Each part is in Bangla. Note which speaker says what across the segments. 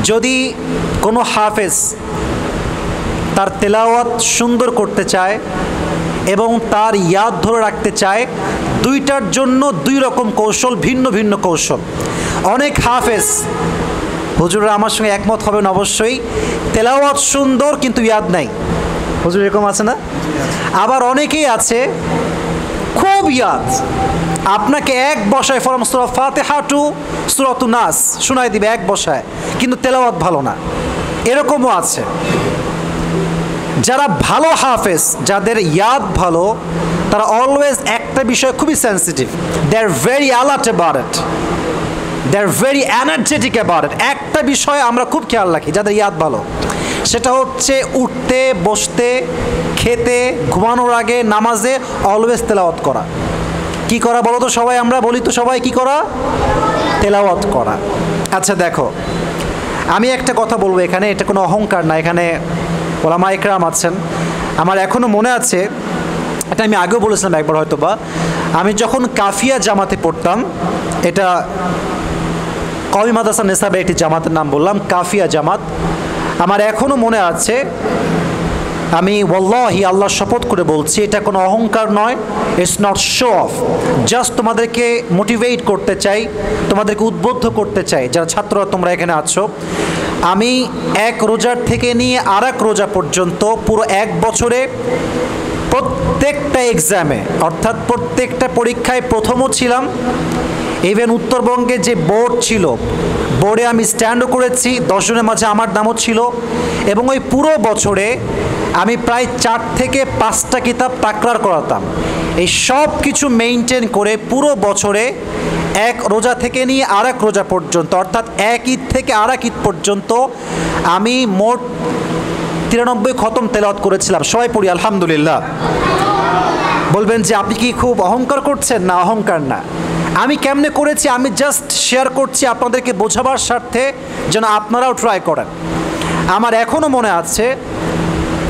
Speaker 1: যদি কোনো হাফেজ তার তেলাওয়াত সুন্দর করতে চায় এবং তার ইয়াদ ধরে রাখতে চায়, দুইটার জন্য দুই রকম কৌশল, ভিন্ন ভিন্ন কৌশল। অনেক হাফেজ, হুজুররা আমার সঙ্গে একমত হবেন অবশ্যই, তেলাওয়াত সুন্দর কিন্তু ইয়াদ নাই। হুজুর এরকম আছে না? আবার অনেকেই আছে খুব ইয়াদ, আপনাকে এক বসায় ফরম সূরা ফাতিহা টু সূরাতুন নাস শোনায় দিবে এক বসায়, কিন্তু তেলাওয়াত ভালো না। এরকমও আছে। যারা ভালো হাফেজ, যাদের ইয়াদ ভালো, তারা অলওয়েজ একটা বিষয় খুবই sensitive, they are very alert about it, they are very energetic about it. একটা বিষয় আমরা খুব খেয়াল রাখি যাদের ইয়াদ ভালো, সেটা হচ্ছে উঠতে, বসতে, খেতে, ঘুমানোর আগে, নামাজে অলওয়েজ তেলাওয়াত করা। কি করা বলো তো সবাই? আমরা বলি তো সবাই কি করা? তেলাওয়াত করা। আচ্ছা দেখো, আমি একটা কথা বলবো এখানে, এটা কোনো অহংকার না, এখানে ওলামা ইকরাম আছেন। আমার এখনও মনে আছে, এটা আমি আগেও বলেছিলাম একবার হয়তো বা, আমি যখন কাফিয়া জামাতে পড়তাম, এটা কওমি মাদ্রাসা নেসাবে একটি জামাতের নাম বললাম, কাফিয়া জামাত। আমার এখনও মনে আছে, আমি ওয়াল্লাহি আল্লাহর শপথ করে বলছি, এটা কোনো অহংকার নয়, it's not show off, just তোমাদেরকে মোটিভেট করতে চাই, তোমাদেরকে উদ্বুদ্ধ করতে চাই, যারা ছাত্ররা তোমরা এখানে আছো। আমি এক রোজার থেকে নিয়ে আর এক রোজা পর্যন্ত পুরো এক বছরে প্রত্যেকটা এক্সামে, অর্থাৎ প্রত্যেকটা পরীক্ষায় প্রথমও ছিলাম। ইভেন উত্তরবঙ্গে যে বোর্ড ছিল, বোর্ডে আমি স্ট্যান্ডও করেছি, 10 জনের মাঝে আমার নামও ছিল। এবং ওই পুরো বছরে আমি প্রায় 4 থেকে 5টা কিতাব তাকরার করাতাম। এই সব কিছু মেইনটেন করে পুরো বছরে এক রোজা থেকে নিয়ে আর এক রোজা পর্যন্ত, অর্থাৎ এক ঈদ থেকে আর এক ঈদ পর্যন্ত আমি মোট 93 খতম তেলাওয়াত করেছিলাম। সবাই পড়ি আলহামদুলিল্লাহ। বলবেন যে আপনি কি খুব অহংকার করছেন? না, অহংকার না। আমি কেমনে করেছি আমি জাস্ট শেয়ার করছি আপনাদেরকে বোঝাবার স্বার্থে, যেন আপনারাও ট্রাই করেন। আমার এখনও মনে আছে,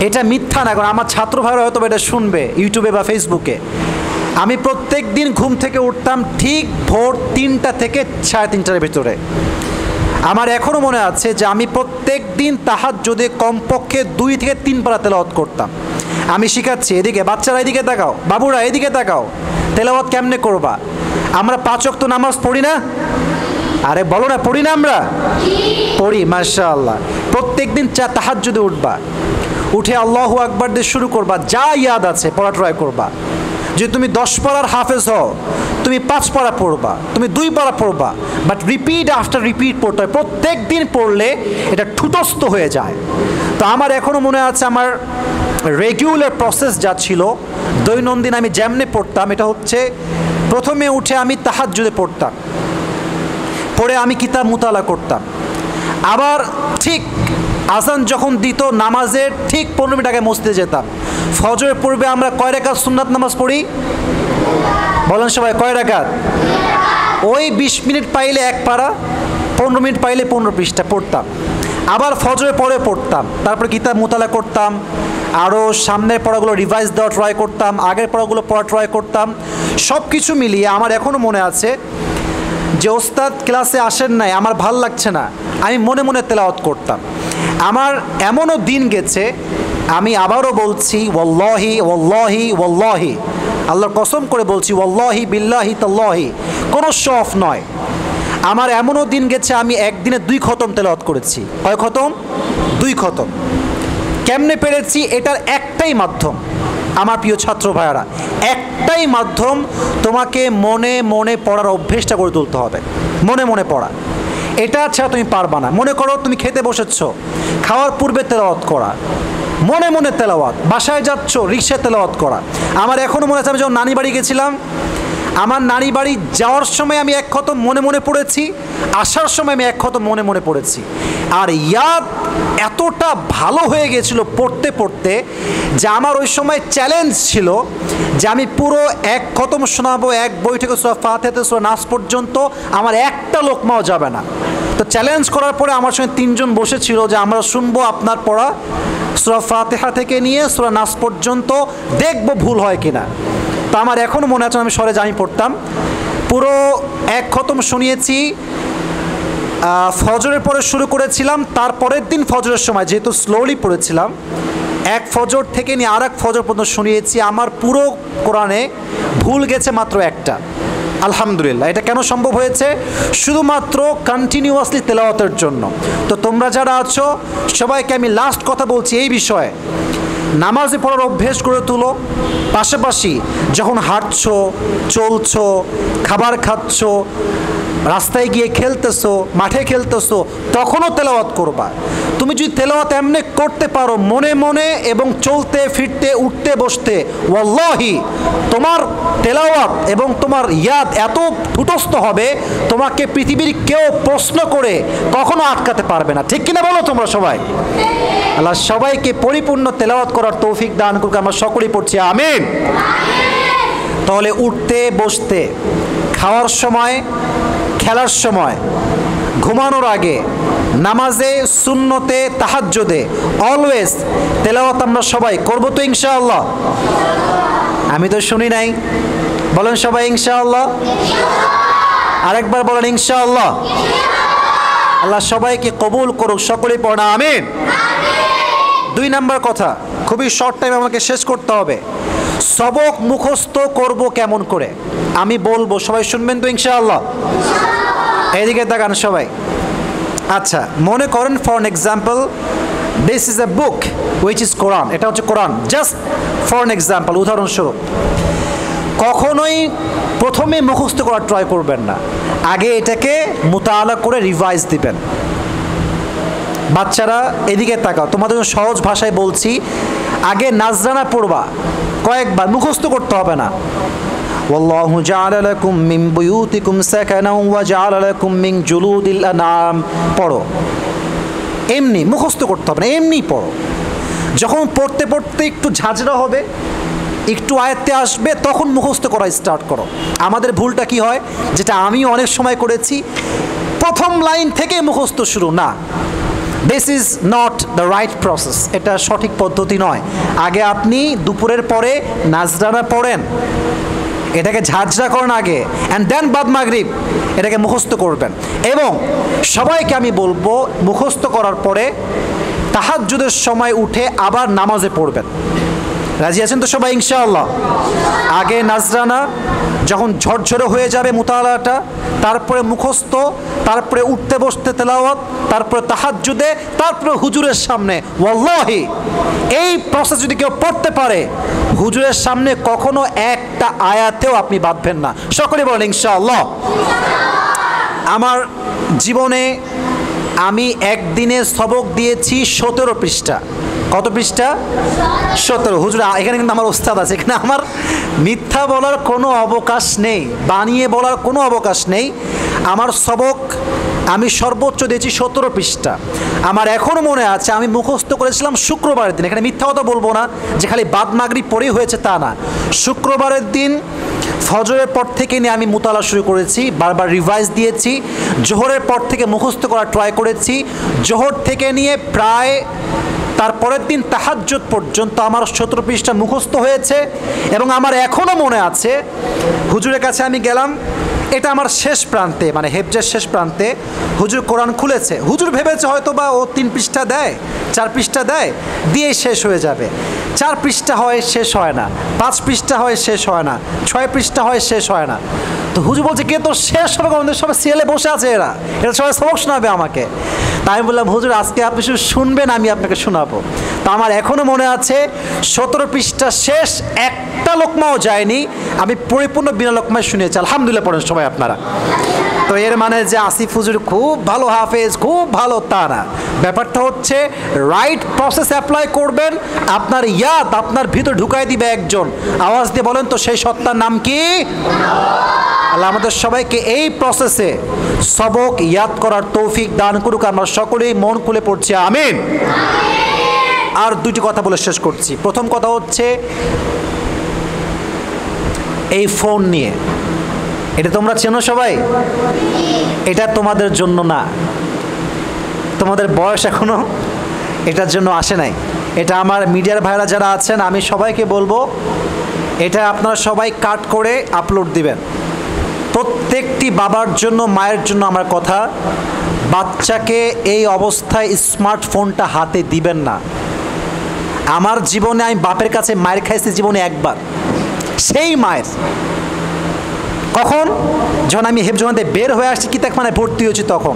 Speaker 1: এটা মিথ্যা না, কারণ আমার ছাত্র ভাইরা হয়তো এটা শুনবে ইউটিউবে বা ফেসবুকে। আমি প্রত্যেক দিন ঘুম থেকে উঠতাম ঠিক ভোর 3টা থেকে 3:30টার ভিতরে। আমার এখনও মনে আছে যে আমি প্রত্যেক দিন তাহাজ্জুদে কমপক্ষে 2 থেকে 3 পারা তেলাওয়াত করতাম। আমি শিখাচ্ছি, এদিকে বাচ্চারা এদিকে তাকাও, বাবুরা এদিকে তাকাও, তেলাওয়াত কেমনে করবা? আমরা 5 ওয়াক্ত নামাজ পড়ি না? আরে বলো না, পড়ি না? আমরা পড়ি, মাশাআল্লাহ। প্রত্যেক দিন তাহাজ্জুদে উঠবা, উঠে আল্লাহু আকবার দিয়ে শুরু করবা, যা ইয়াদ আছে পড়া ট্রাই করবা। যে তুমি 10 পারার হাফেজ হও, তুমি 5 পারা পড়বা, তুমি 2 পারা পড়বা, বাট রিপিট আফটার রিপিট পড়তে হয়। প্রত্যেক দিন পড়লে এটা ঠুটস্থ হয়ে যায়। তো আমার এখনও মনে আছে, আমার রেগুলার প্রসেস যা ছিল, দৈনন্দিন আমি যেমনে পড়তাম, এটা হচ্ছে প্রথমে উঠে আমি তাহাজ্জুদে পড়তাম, পড়ে আমি কিতাব মুতালা করতাম। আবার ঠিক আজান যখন দিত, নামাজের ঠিক 15 মিনিট আগে মসজিদে যেতাম। ফজরের পূর্বে আমরা কয় রাকাত সুন্নাত নামাজ পড়ি? বলেন সবাই, কয় রাকাত? ওই 20 মিনিট পাইলে 1 পারা, 15 মিনিট পাইলে 15 পৃষ্ঠা পড়তাম। আবার ফজরের পরে পড়তাম, তারপর কিতাব মুতালা করতাম, আরও সামনের পড়াগুলো রিভাইজ দেওয়া ট্রাই করতাম, আগের পড়াগুলো পড়া ট্রাই করতাম। সব কিছু মিলিয়ে আমার এখনও মনে আছে যে ওস্তাদ ক্লাসে আসেন নাই, আমার ভাল লাগছে না, আমি মনে মনে তেলাওয়াত করতাম। আমার এমনও দিন গেছে, আমি আবারও বলছি, ওয়াল্লাহি ওয়াল্লাহি ওয়াল্লাহি, আল্লাহর কসম করে বলছি, ওয়াল্লাহি বিল্লাহি তাল্লাহি, কোনো শো অফ নয়। আমার এমনও দিন গেছে আমি একদিনে 2 খতম তেলাওয়াত করেছি। কয় খতম? 2 খতম। কেমনে পেরেছি? এটার একটাই মাধ্যম, আমার প্রিয় ছাত্র ভাইয়ারা, একটাই মাধ্যম, তোমাকে মনে মনে পড়ার অভ্যেসটা করে তুলতে হবে। মনে মনে পড়া, এটা ছাড়া তুমি পারবা না। মনে করো তুমি খেতে বসেছ, খাওয়ার পূর্বে তেলাওয়াত করা, মনে মনে তেলাওয়াত। বাসায় যাচ্ছ, রিক্সায় তেলাওয়াত করা। আমার এখনও মনে আছে, আমি যখন নানি বাড়ি গেছিলাম, আমার নানি বাড়ি যাওয়ার সময় আমি 1 খতম মনে মনে পড়েছি, আসার সময় আমি 1 খতম মনে মনে পড়েছি। আর ইয়াদ এতটা ভালো হয়ে গেছিল পড়তে পড়তে, যে আমার ওই সময় চ্যালেঞ্জ ছিল যে আমি পুরো 1 খতম শোনাবো, এক বই থেকে সূরা ফাতিহা থেকে সূরা নাস পর্যন্ত, আমার একটা লোকমাও যাবে না। তো চ্যালেঞ্জ করার পরে আমার সঙ্গে 3 জন বসেছিল যে আমরা শুনবো আপনার পড়া সূরা ফাতিহা থেকে নিয়ে সূরা নাস পর্যন্ত, দেখবো ভুল হয় কিনা। তো আমার এখনও মনে আছে, আমি সরে জামি পড়তাম, পুরো 1 খতম শুনিয়েছি ফজরের পরে শুরু করেছিলাম, তারপরের দিন ফজরের সময় যেহেতু স্লোলি পড়েছিলাম, এক ফজর থেকে নিয়ে আর এক ফজর পর্যন্ত শুনিয়েছি। আমার পুরো কোরআনে ভুল গেছে মাত্র একটা। আলহামদুলিল্লাহ। এটা কেন সম্ভব হয়েছে? শুধুমাত্র কন্টিনিউয়াসলি তেলাওয়াতের জন্য। তো তোমরা যারা আছো সবাইকে আমি লাস্ট কথা বলছি এই বিষয়ে, নামাজে পড়ার অভ্যেস করে তুলো। পাশাপাশি যখন হাঁটছো, চলছো, খাবার খাচ্ছো, রাস্তায় গিয়ে খেলতেছো, মাঠে খেলতেছো, তখনও তেলাওয়াত করবা। তুমি যদি তেলাওয়াত এমনি করতে পারো মনে মনে এবং চলতে ফিরতে উঠতে বসতে, ওয়াল্লাহি তোমার তেলাওয়াত এবং তোমার ইয়াদ এত ঠুটস্থ হবে তোমাকে পৃথিবীর কেউ প্রশ্ন করে কখনো আটকাতে পারবে না। ঠিক কিনা বলো তোমরা সবাই? আল্লাহ সবাইকে পরিপূর্ণ তেলাওয়াত করার তৌফিক দান করুক। আমরা সকলেই পড়ছি আমিন। তাহলে উঠতে বসতে, খাওয়ার সময়, খেলার সময়, ঘুমানোর আগে, নামাজে, সুন্নতে, তাহাজ্জুদে, অলওয়েজ তেলাওয়াত আমরা সবাই করবো তো ইনশাআল্লাহ? আমি তো শুনি নাই, বলেন সবাই ইনশাআল্লাহ। আরেকবার বলেন ইনশাআল্লাহ। আল্লাহ সবাইকে কবুল করুক, সকলেই পড়া আমিন। 2 নাম্বার কথা, খুবই শর্ট টাইম আমাকে শেষ করতে হবে। সবক মুখস্থ করব কেমন করে আমি বলবো, সবাই শুনবেন তো ইনশাআল্লাহ? এদিকে তাকান সবাই। আচ্ছা, মনে করেন for an example this is a book which is কোরআন। এটা হচ্ছে কোরআন, জাস্ট ফর এন এক্সাম্পল, উদাহরণস্বরূপ। কখনোই প্রথমে মুখস্থ করার ট্রাই করবেন না, আগে এটাকে মুতাআলা করে রিভাইজ দিবেন। বাচ্চারা এদিকে তাকাও, তোমাদের সহজ ভাষায় বলছি, আগে নাজরানা পড়বা কয়েকবার, মুখস্থ করতে হবে না। ওয়াল্লাহু জাআলা লাকুম মিন বুয়ুতিকুম সাকানাও ওয়া জাআলা লাকুম মিন জুলুদিল আনআম, পড়ো। এমনি মুখস্থ করতে হবে না, এমনি পড়ো। যখন পড়তে পড়তে একটু ঝাঁঝরা হবে, একটু আয়ত্তে আসবে, তখন মুখস্থ করা স্টার্ট করো। আমাদের ভুলটা কি হয়, যেটা আমি অনেক সময় করেছি, প্রথম লাইন থেকে মুখস্থ শুরু না। This is not the right process, এটা সঠিক পদ্ধতি নয়। আগে আপনি দুপুরের পরে নাজরানা পড়েন, এটাকে ঝাঁঝরা করেন আগে, অ্যান্ড দেন বাদ মাগরিব এটাকে মুখস্থ করবেন। এবং সবাইকে আমি বলবো মুখস্থ করার পরে তাহাজ্জুদের সময় উঠে আবার নামাজে পড়বেন। রাজি আছেন তো সবাই ইনশাআল্লাহ? আগে নাজরানা, যখন ঝরঝরে হয়ে যাবে মুতাআলাটা, তারপরে মুখস্থ, তারপরে উঠতে বসতে তেলাওয়াত, তারপরে তাহাজ্জুদে, তারপরে হুজুরের সামনে। ওয়াল্লাহি এই প্রসেস যদি কেউ পড়তে পারে, হুজুরের সামনে কখনো একটা আয়াতেও আপনি বাঁধবেন না। সকলে বলেন ইনশাআল্লাহ। আমার জীবনে আমি একদিনে সবক দিয়েছি 17 পৃষ্ঠা। কত পৃষ্ঠা? 17। হুজুর এখানে কিন্তু আমার ওস্তাদ আছে, এখানে আমার মিথ্যা বলার কোনো অবকাশ নেই, বানিয়ে বলার কোনো অবকাশ নেই। আমার সবক আমি সর্বোচ্চ দিয়েছি 17 পৃষ্ঠা। আমার এখনও মনে আছে আমি মুখস্থ করেছিলাম শুক্রবারের দিন। এখানে মিথ্যা কথা বলবো না যে খালি বাদ মাগরিব পড়েই হয়েছে, তা না। শুক্রবারের দিন ফজরের পর থেকে নিয়ে আমি মুতালা শুরু করেছি, বারবার রিভাইজ দিয়েছি। জোহরের পর থেকে মুখস্থ করার ট্রাই করেছি। জোহর থেকে নিয়ে প্রায় তারপরের দিন তাহাজ্জুদ পর্যন্ত আমার 17 পৃষ্ঠা মুখস্থ হয়েছে। এবং আমার এখনও মনে আছে, হুজুরের কাছে আমি গেলাম, এটা আমার শেষ প্রান্তে, মানে হেফজের শেষ প্রান্তে হুজুর কোরআন খুলেছে। হুজুর ভেবেছে হয়তো বা ও 3 পৃষ্ঠা দেয়, 4 পৃষ্ঠা দেয়, দিয়ে শেষ হয়ে যাবে। 4 পৃষ্ঠা হয়, শেষ হয় না। 5 পৃষ্ঠা হয়, শেষ হয় না। 6 পৃষ্ঠা হয়, শেষ হয় না। তো হুজুর বলছে কে তো শেষ হবে, আমাদের সবাই সিরিয়ালে বসে আছে, এরা সবাই সবক শোনাবে আমাকে। তাই আমি বললাম হুজুর আজকে আপনি শুধু শুনবেন, আমি আপনাকে শোনাবো। তো আমার এখনও মনে আছে 17 পৃষ্ঠা শেষ, একটা লোকমাও যায়নি, আমি পরিপূর্ণ বিনা লোকমায় শুনিয়েছি। আলহামদুলিল্লাহ পড়েন সবাই আপনারা। তো এর মানে যে আসিফ হুজুর খুব ভালো হাফেজ, খুব ভালো, তা না। ব্যাপারটা হচ্ছে রাইট প্রসেস অ্যাপ্লাই করবেন, আপনার ইয়াদ আপনার ভিতর ঢুকাই দিবে একজন। আওয়াজ দিয়ে বলেন তো সেই সত্তার নাম কি? আল্লাহ আমাদের সবাইকে এই প্রসেসে সবক ইয়াদ করার তৌফিক দান করুক। আমরা সকলেই মন খুলে পড়ছি আমিন। আর 2টি কথা বলে শেষ করছি। প্রথম কথা হচ্ছে এই ফোন নিয়ে, এটা তোমরা চেনো সবাই, এটা তোমাদের জন্য না, তোমাদের বয়স এখনো এটার জন্য আসে নাই। এটা আমার মিডিয়ার ভাইরা যারা আছেন, আমি সবাইকে বলবো এটা আপনারা সবাই কাট করে আপলোড দিবেন, প্রত্যেকটি বাবার জন্য, মায়ের জন্য আমার কথা, বাচ্চাকে এই অবস্থায় স্মার্টফোনটা হাতে দিবেন না। আমার জীবনে আমি বাপের কাছে মায়ের খাইছি জীবনে একবার, সেই মায়ের কখন, যখন আমি হেফজোখানে বের হয়ে আসছি কিতাবখানে ভর্তি হয়েছি, তখন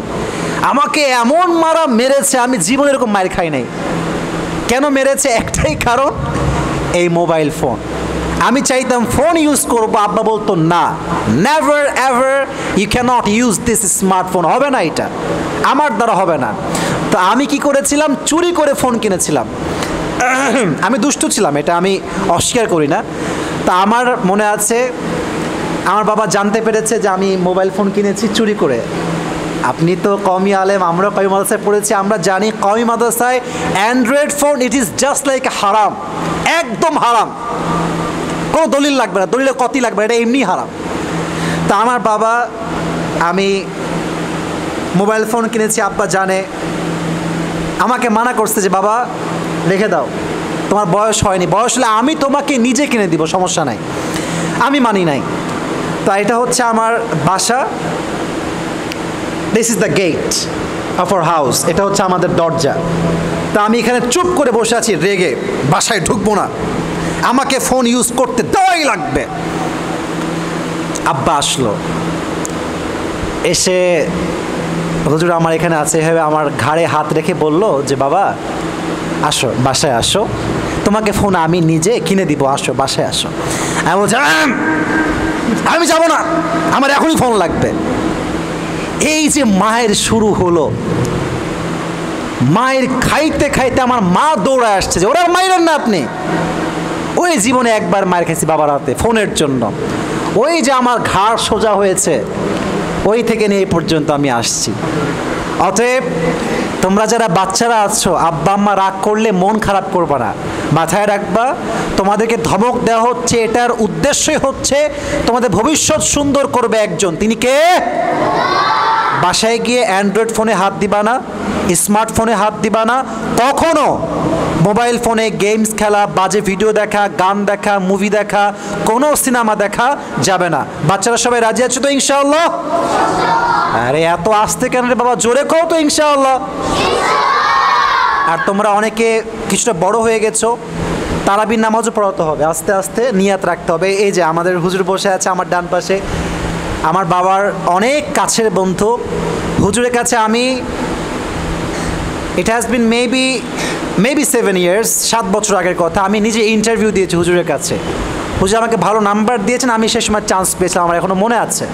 Speaker 1: আমাকে এমন মারা মেরেছে, আমি জীবনে এরকম মায়ের খাই নাই। কেন মেরেছে? একটাই কারণ, এই মোবাইল ফোন। আমি চাইতাম ফোন ইউজ করবো, আব্বা বলতো না, never ever you cannot use this smartphone, হবে না, এটা আমার দ্বারা হবে না। তো আমি কি করেছিলাম, চুরি করে ফোন কিনেছিলাম। আমি দুষ্টু ছিলাম, এটা আমি অস্বীকার করি না। তা আমার মনে আছে, আমার বাবা জানতে পেরেছে যে আমি মোবাইল ফোন কিনেছি চুরি করে। আপনি তো কওমি আলেম, আমরা কওমি মাদ্রাসায় পড়েছি, আমরা জানি কওমি মাদ্রাসায় Android phone it is just like হারাম, একদম হারাম, কোনো দলিল লাগবে না, দলিলের কতি লাগবে, এটা এমনি হারাম। তা আমার বাবা, আমি মোবাইল ফোন কিনেছি, আব্বা জানে, আমাকে মানা করছে যে বাবা রেখে দাও, তোমার বয়স হয়নি, বয়স হলে আমি তোমাকে নিজে কিনে দিব, সমস্যা নাই। আমি মানি নাই। তো এটা হচ্ছে আমার বাসা, this is the gate of our house, এটা হচ্ছে আমাদের দরজা। তা আমি এখানে চুপ করে বসে আছি রেগে, বাসায় ঢুকবো না, আমাকে ফোন ইউজ করতে দেওয়াই লাগবে। আব্বা আসলো, এসে হুজুর আমার এখানে আছে, এভাবে আমার ঘাড়ে হাত রেখে বলল যে বাবা আসো, বাসায় আসো, তোমাকে ফোন আমি নিজে কিনে দিব, আসো বাসায় আসো। আমি বলছি আমি যাবো না, আমার এখনই ফোন লাগবে। এই যে মায়ের শুরু হলো, মায়ের খাইতে খাইতে আমার মা দৌড়ায় আসছে যে ওরা মাইরেন না আপনি। ওই জীবনে একবার মায়ের খাইছি বাবার হাতে ফোনের জন্য, ওই যে আমার ঘাড় সোজা হয়েছে, ওই থেকে নিয়ে এই পর্যন্ত আমি আসছি। অতএব তোমরা যারা বাচ্চারা আছো, আব্বা আম্মা রাগ করলে মন খারাপ করবে না, মাথায় রাখবা তোমাদেরকে ধমক দেওয়া হচ্ছে, এটার উদ্দেশ্যই হচ্ছে তোমাদের ভবিষ্যৎ সুন্দর করবে একজন, তিনি কে? বাসায় গিয়ে অ্যান্ড্রয়েড ফোনে হাত দিবা না, স্মার্টফোনে হাত দিবা না, কখনো মোবাইল ফোনে গেমস খেলা, বাজে ভিডিও দেখা, গান দেখা, মুভি দেখা, কোনো সিনেমা দেখা যাবে না। বাচ্চারা সবাই রাজি আছে তো ইনশাআল্লাহ? আরে এত আসতে কেন রে বাবা, জোরে কও তো ইনশাআল্লাহ। আর তোমরা অনেকে কিছুটা বড় হয়ে গেছো, তারাবির নামাজও পড়াতে হবে, আস্তে আস্তে নিয়াত রাখতে হবে। এই যে আমাদের হুজুর বসে আছে আমার ডান পাশে, আমার বাবার অনেক কাছের বন্ধু। হুজুরের কাছে আমি, it has been maybe 7 years, 7 বছর আগের কথা, আমি নিজে ইন্টারভিউ দিয়েছি হুজুরের কাছে। হুজুর আমাকে ভালো নাম্বার দিয়েছেন, আমি সে সময় চান্স পেয়েছিলাম, আমার এখনও মনে আছে।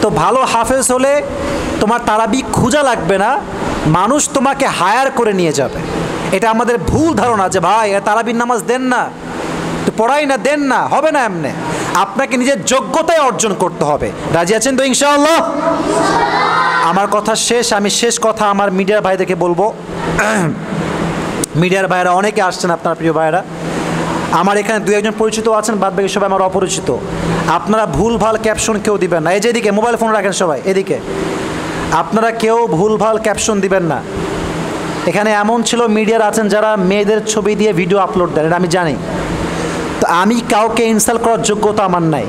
Speaker 1: তো ভালো হাফেজ হলে তোমার তারাবি খোঁজা লাগবে না, মানুষ তোমাকে হায়ার করে নিয়ে যাবে। এটা আমাদের ভুল ধারণা যে ভাই তারাবির নামাজ দেন না, তো পড়াই না, দেন না, হবে না এমনি। আপনাকে নিজের যোগ্যতায় অর্জন করতে হবে। রাজি আছেন তো ইনশাআল্লাহ? আমার কথা শেষ, আমি শেষ কথা আমার মিডিয়ার ভাইদেরকে বলবো। মিডিয়ার ভাইরা অনেকে আসছেন, আপনার প্রিয় ভাইরা, আমার এখানে 2-1 জন পরিচিত আছেন, বাদ বাকি সবাই আমার অপরিচিত। আপনারা ভুলভাল ক্যাপশন কেউ দিবেন না। এই যে এদিকে মোবাইল ফোন রাখেন সবাই, এদিকে আপনারা কেউ ভুলভাল ক্যাপশন দিবেন না। এখানে এমন ছিল মিডিয়ার আছেন যারা মেয়েদের ছবি দিয়ে ভিডিও আপলোড দেন, এটা আমি জানি। তো আমি কাউকে ইনসাল্ট করার যোগ্যতা আমার নাই,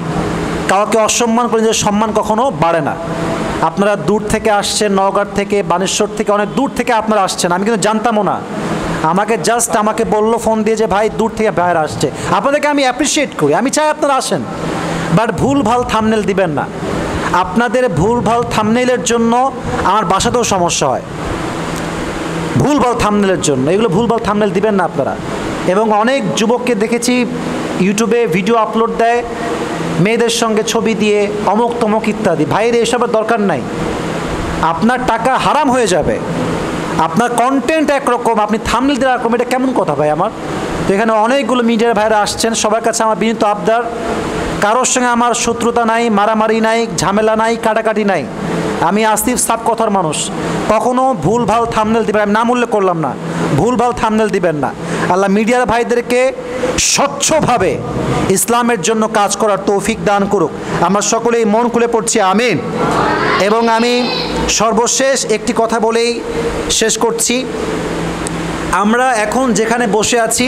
Speaker 1: কাউকে অসম্মান করে নিজের সম্মান কখনো বাড়ে না। আপনারা দূর থেকে আসছেন, নওগাঁ থেকে, বানেশ্বর থেকে, অনেক দূর থেকে আপনারা আসছেন, আমি কিন্তু জানতামও না। আমাকে বললো ফোন দিয়ে যে ভাই দূর থেকে ভাইরা আসছে, আপনাদেরকে আমি অ্যাপ্রিসিয়েট করি, আমি চাই আপনারা আসেন, বাট ভুলভাল থাম্বনেল দিবেন না। আপনাদের ভুলভাল থাম্বনেলের জন্য আমার বাসাতেও সমস্যা হয়, ভুলভাল থাম্বনেলের জন্য। এগুলো ভুলভাল থাম্বনেল দিবেন না আপনারা। এবং অনেক যুবককে দেখেছি ইউটিউবে ভিডিও আপলোড দেয় মেয়েদের সঙ্গে ছবি দিয়ে, অমুক তমুক ইত্যাদি। ভাইরে এসবের দরকার নাই, আপনার টাকা হারাম হয়ে যাবে। আপনার কন্টেন্ট একরকম, আপনি থাম্বনেল দেওয়ার রকম, এটা কেমন কথা ভাই আমার? তো এখানে অনেকগুলো মিডিয়ার ভাইরা আসছেন, সবার কাছে আমার বিনীত আবদার, কারোর সঙ্গে আমার শত্রুতা নাই, মারামারি নাই, ঝামেলা নাই, কাটাকাটি নাই। আমি আসিফ সাব কথার মানুষ, কখনো ভুলভাল থাম্বনেল দিবেন, আমি নাম উল্লেখ করলাম না, ভুলভাল থাম্বনেল দিবেন না। আল্লাহ মিডিয়ার ভাইদেরকে স্বচ্ছভাবে ইসলামের জন্য কাজ করার তৌফিক দান করুক। আমরা সকলেই মন খুলে পড়ছি আমিন। এবং আমি সর্বশেষ একটি কথা বলেই শেষ করছি। আমরা এখন যেখানে বসে আছি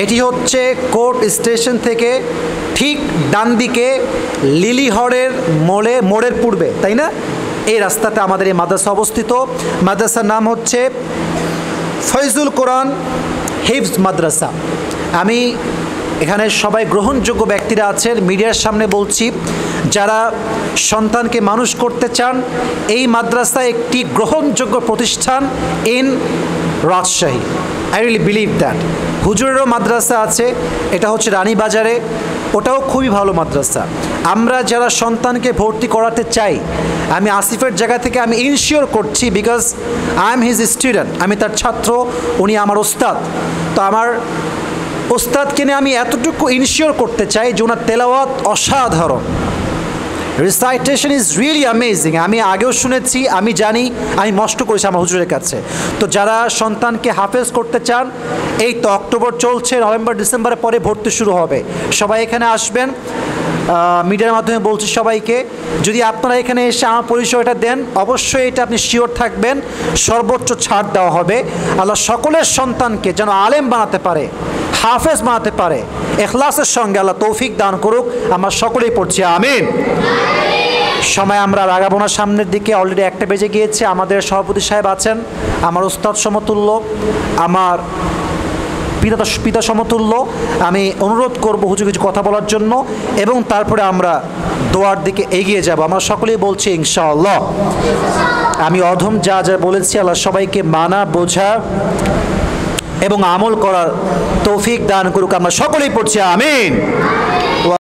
Speaker 1: এটি হচ্ছে কোর্ট স্টেশন থেকে ঠিক ডান দিকে লিলিহরের মোড়ের পূর্বে, তাই না? এই রাস্তাতে আমাদের এই মাদ্রাসা অবস্থিত। মাদ্রাসার নাম হচ্ছে ফয়জুল কোরআন হিফজ মাদ্রাসা। আমি এখানে সবাই গ্রহণযোগ্য ব্যক্তিরা আছেন, মিডিয়ার সামনে বলছি, যারা সন্তানকে মানুষ করতে চান, এই মাদ্রাসা একটি গ্রহণযোগ্য প্রতিষ্ঠান in Rajshahi. I really believe that. হুজুরেরও মাদ্রাসা আছে, এটা হচ্ছে রানীবাজারে, ওটাও খুবই ভালো মাদ্রাসা। আমরা যারা সন্তানকে ভর্তি করাতে চাই, আমি আসিফের জায়গা থেকে আমি ইনশিওর করছি, because I am his student, আমি তার ছাত্র, উনি আমার ওস্তাদ। তো আমার ওস্তাদকে নিয়ে আমি এতটুকু ইনশিওর করতে চাই যে ওনার তেলাওয়াত অসাধারণ, রিসাইটেশন ইজ রিয়েলি অ্যামেজিং। আমি আগেও শুনেছি, আমি জানি, আমি মস্ত করেছি আমার হুজুরের কাছে। তো যারা সন্তানকে হাফেজ করতে চান, এই তো অক্টোবর চলছে, নভেম্বর ডিসেম্বরের পরে ভর্তি শুরু হবে। সবাই এখানে আসবেন, মিডিয়ার মাধ্যমে বলছি সবাইকে, যদি আপনারা এখানে এসে আমার পরিচয়টা দেন, অবশ্যই এটা আপনি শিওর থাকবেন সর্বোচ্চ ছাড় দেওয়া হবে। আল্লাহ সকলের সন্তানকে যেন আলেম বানাতে পারে, হাফেজ বানাতে পারে, ইখলাসের সঙ্গে আল্লাহ তৌফিক দান করুক। আমরা সকলেই পড়ছি আমিন। সময় আমরা আগাবো না, সামনের দিকে অলরেডি 1টা বেজে গিয়েছে। আমাদের সভাপতি সাহেব আছেন, আমার উস্তাদ সমতুল্য, আমার পিতা সমতুল্য। আমি অনুরোধ করব হুজুর কিছু কথা বলার জন্য, এবং তারপরে আমরা দোয়ার দিকে এগিয়ে যাব। আমরা সকলেই বলছি ইনশাআল্লাহ। আমি অধম যা যা বলেছি, আল্লাহ সবাইকে মানা, বোঝা এবং আমল করার তৌফিক দান করুক। আমরা সকলেই পড়ছি আমিন।